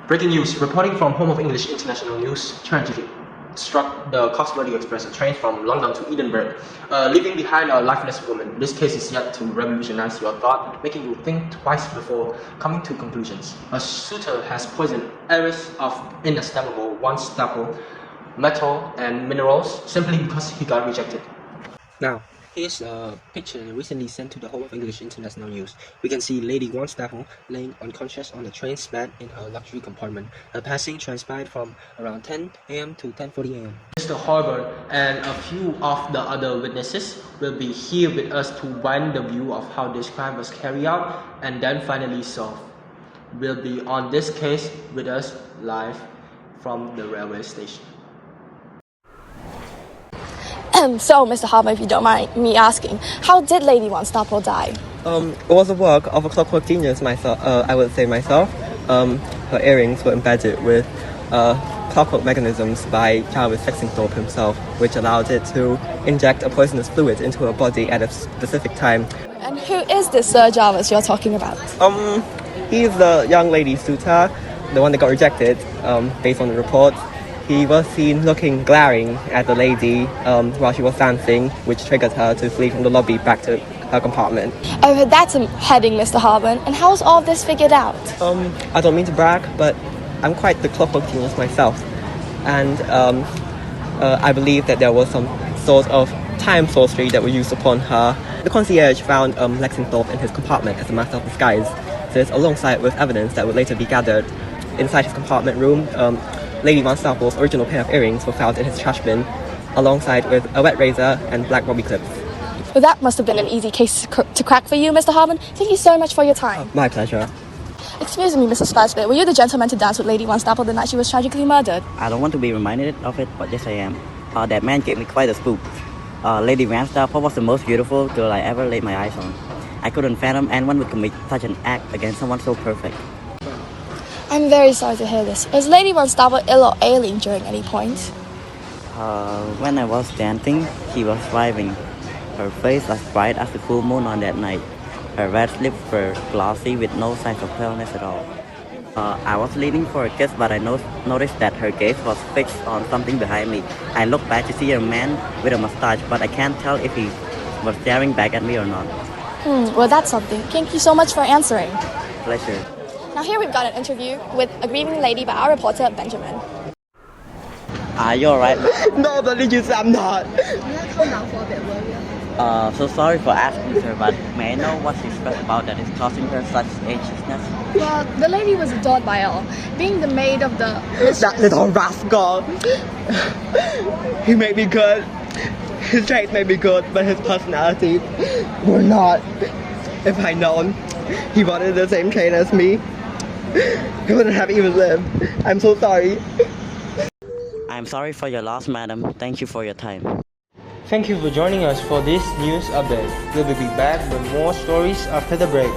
Breaking news, reporting from Home of English International News, tragedy struck the Cogsworthy Express, a train from London to Edinburgh, leaving behind a lifeless woman. This case is yet to revolutionize your thought, making you think twice before coming to conclusions. A suitor has poisoned Heiress of inestimable VarnStapple metal and minerals simply because he got rejected. Now, here's a picture recently sent to the Home of English International News. We can see Lady VarnStapple laying unconscious on the train's bed in her luxury compartment. Her passing transpired from around 10 a.m. to 10:40 a.m. Mr. Holborn and a few of the other witnesses will be here with us to widen the view of how this crime was carried out and then finally solved. Will be on this case with us live from the railway station. So, Mr. Holborn, if you don't mind me asking, how did Lady VarnStapple die? It was a work of a clockwork genius myself. I would say myself. Her earrings were embedded with clockwork mechanisms by Jarvis Lexingthorpe himself, which allowed it to inject a poisonous fluid into her body at a specific time. And who is this Sir Jarvis you're talking about? He's the young lady's suitor, the one that got rejected, based on the reports. He was seen looking glaring at the lady while she was dancing, which triggered her to flee from the lobby back to her compartment. Oh, that's a heading, Mr. Holborn. And how's all this figured out? I don't mean to brag, but I'm quite the clockwork genius myself. And I believe that there was some sort of time sorcery that was used upon her. The concierge found Lexingthorpe in his compartment as a master of disguise. This alongside with evidence that would later be gathered inside his compartment room. Lady VarnStapple's original pair of earrings were found in his trash bin, alongside with a wet razor and black bobby clips. Well, that must have been an easy case to crack for you, Mr. Holborn. Thank you so much for your time. My pleasure. Excuse me, Mrs. Spicer, were you the gentleman to dance with Lady VarnStapple the night she was tragically murdered? I don't want to be reminded of it, but yes I am. That man gave me quite a spook. Lady VarnStapple was the most beautiful girl I ever laid my eyes on. I couldn't fathom anyone would commit such an act against someone so perfect. I'm very sorry to hear this. Was Lady VarnStapple ill or ailing during any point? When I was dancing, she was thriving. Her face was bright as the full moon on that night. Her red lips were glossy with no signs of paleness at all. I was leaning for a kiss, but I noticed that her gaze was fixed on something behind me. I looked back to see a man with a mustache, but I can't tell if he was staring back at me or not. Well, that's something. Thank you so much for answering. Pleasure. Now here we've got an interview with a grieving lady by our reporter, Benjamin. Are you alright? No, but did you say I'm not? Calm down for a bit, will you? So sorry for asking, sir, but may I know what she stressed about that is causing her such anxiousness? Well, the lady was adored by all, being the maid of the mistress. That little rascal! He made me good. His traits made me good, but his personality were not. If I'd known he wanted the same trait as me, he wouldn't have even lived. I'm so sorry. I'm sorry for your loss, madam. Thank you for your time. Thank you for joining us for this news update. We'll be back with more stories after the break.